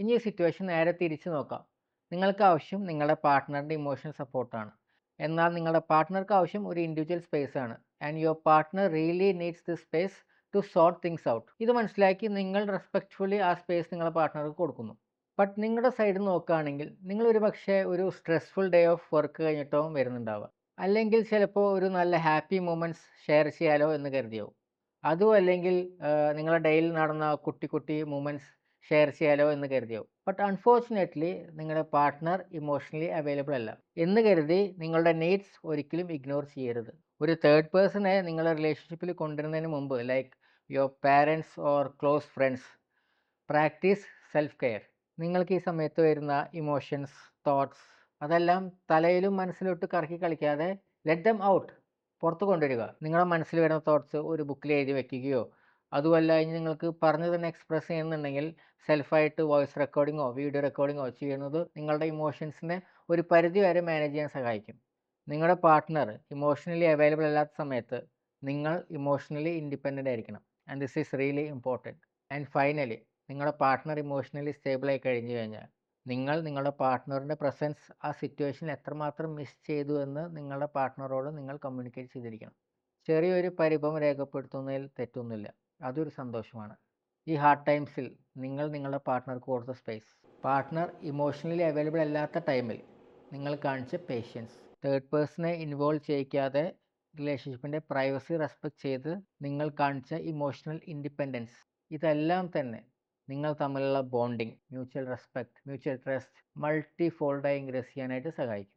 ഇനി ഈ സിറ്റുവേഷൻ നേരെ തിരിച്ച് നോക്കാം. നിങ്ങൾക്ക് ആവശ്യം നിങ്ങളുടെ പാർട്ട്ണറുടെ ഇമോഷണൽ സപ്പോർട്ടാണ്. എന്നാൽ നിങ്ങളുടെ പാർട്ട്ണർക്ക് ആവശ്യം ഒരു ഇൻഡിവിജ്വൽ സ്പേസ് ആണ്. And your partner really needs this space to sort things out. ഇത് മനസ്സിലാക്കി നിങ്ങൾ റെസ്പെക്റ്റ്ഫുള്ളി ആ സ്പേസ് നിങ്ങളുടെ പാർട്ട്ണർക്ക് കൊടുക്കുന്നു. ബട്ട് നിങ്ങളുടെ സൈഡിൽ നോക്കുകയാണെങ്കിൽ നിങ്ങൾ ഒരു പക്ഷേ ഒരു സ്ട്രെസ്ഫുൾ ഡേ ഓഫ് വർക്ക് കഴിഞ്ഞിട്ടാവും വരുന്നുണ്ടാവുക. അല്ലെങ്കിൽ ചിലപ്പോൾ ഒരു നല്ല ഹാപ്പി മൊമെൻറ്റ്സ് ഷെയർ ചെയ്യാലോ എന്ന് കരുതിയാവും. അതും അല്ലെങ്കിൽ നിങ്ങളുടെ ഡേയിൽ നടന്ന കുട്ടി കുട്ടി മൊമെൻറ്റ്സ് ഷെയർ ചെയ്യാലോ എന്ന് കരുതിയാവും. ബട്ട് അൺഫോർച്ചുനേറ്റ്ലി നിങ്ങളുടെ പാർട്ട്ണർ ഇമോഷണലി അവൈലബിൾ അല്ല എന്ന് കരുതി നിങ്ങളുടെ നീഡ്സ് ഒരിക്കലും ഇഗ്നോർ ചെയ്യരുത്. ഒരു തേർഡ് പേഴ്സണെ നിങ്ങളുടെ റിലേഷൻഷിപ്പിൽ കൊണ്ടുവരുന്നതിന് മുമ്പ് like your parents or close friends practice self care. നിങ്ങൾക്ക് ഈ സമയത്ത് വരുന്ന ഇമോഷൻസ്, തോട്ട്സ് അതെല്ലാം തലയിലും മനസ്സിലോട്ട് കറക്കി കളിക്കാതെ ലെറ്റ് ദം ഔട്ട്, പുറത്ത് കൊണ്ടുവരിക. നിങ്ങളുടെ മനസ്സിൽ വരുന്ന തോട്ട്സ് ഒരു ബുക്കിൽ എഴുതി വെക്കുകയോ അതുമല്ല ഇനി നിങ്ങൾക്ക് പറഞ്ഞു തന്നെ എക്സ്പ്രസ് ചെയ്യുന്നുണ്ടെങ്കിൽ സെൽഫായിട്ട് വോയിസ് റെക്കോർഡിങ്ങോ വീഡിയോ റെക്കോർഡിങ്ങോ ചെയ്യുന്നത് നിങ്ങളുടെ ഇമോഷൻസിനെ ഒരു പരിധി വരെ മാനേജ് ചെയ്യാൻ സഹായിക്കും. നിങ്ങളുടെ പാർട്ട്ണർ ഇമോഷണലി അവൈലബിൾ അല്ലാത്ത സമയത്ത് നിങ്ങൾ ഇമോഷണലി ഇൻഡിപെൻഡൻ്റ് ആയിരിക്കണം. And this is really important. And finally നിങ്ങളുടെ പാർട്ട്ണർ ഇമോഷണലി സ്റ്റേബിൾ ആയി കഴിഞ്ഞു കഴിഞ്ഞാൽ നിങ്ങൾ നിങ്ങളുടെ പാർട്ട്ണറിൻ്റെ പ്രസൻസ് ആ സിറ്റുവേഷനിൽ എത്രമാത്രം മിസ് ചെയ്തു എന്ന് നിങ്ങളുടെ പാർട്ട്ണറോട് നിങ്ങൾ കമ്മ്യൂണിക്കേറ്റ് ചെയ്തിരിക്കണം. ചെറിയൊരു പരിഭവം രേഖപ്പെടുത്തുന്നതിൽ തെറ്റൊന്നുമില്ല. അതൊരു സന്തോഷമാണ്. ഈ ഹാർഡ് ടൈംസിൽ നിങ്ങൾ നിങ്ങളുടെ പാർട്ട്ണർക്ക് കൊടുത്ത സ്പേസ്, പാർട്ട്ണർ ഇമോഷണലി അവൈലബിൾ അല്ലാത്ത ടൈമിൽ നിങ്ങൾ കാണിച്ച പേഷ്യൻസ്, തേർഡ് പേഴ്സണെ ഇൻവോൾവ് ചെയ്യിക്കാതെ റിലേഷൻഷിപ്പിൻ്റെ പ്രൈവസി റെസ്പെക്റ്റ് ചെയ്ത് നിങ്ങൾ കാണിച്ച ഇമോഷണൽ ഇൻഡിപെൻഡൻസ്, ഇതെല്ലാം തന്നെ നിങ്ങൾ തമ്മിലുള്ള bonding, mutual respect, mutual trust multi ഫോൾഡായി ഇൻക്രീസ് ചെയ്യാനായിട്ട് സഹായിക്കും.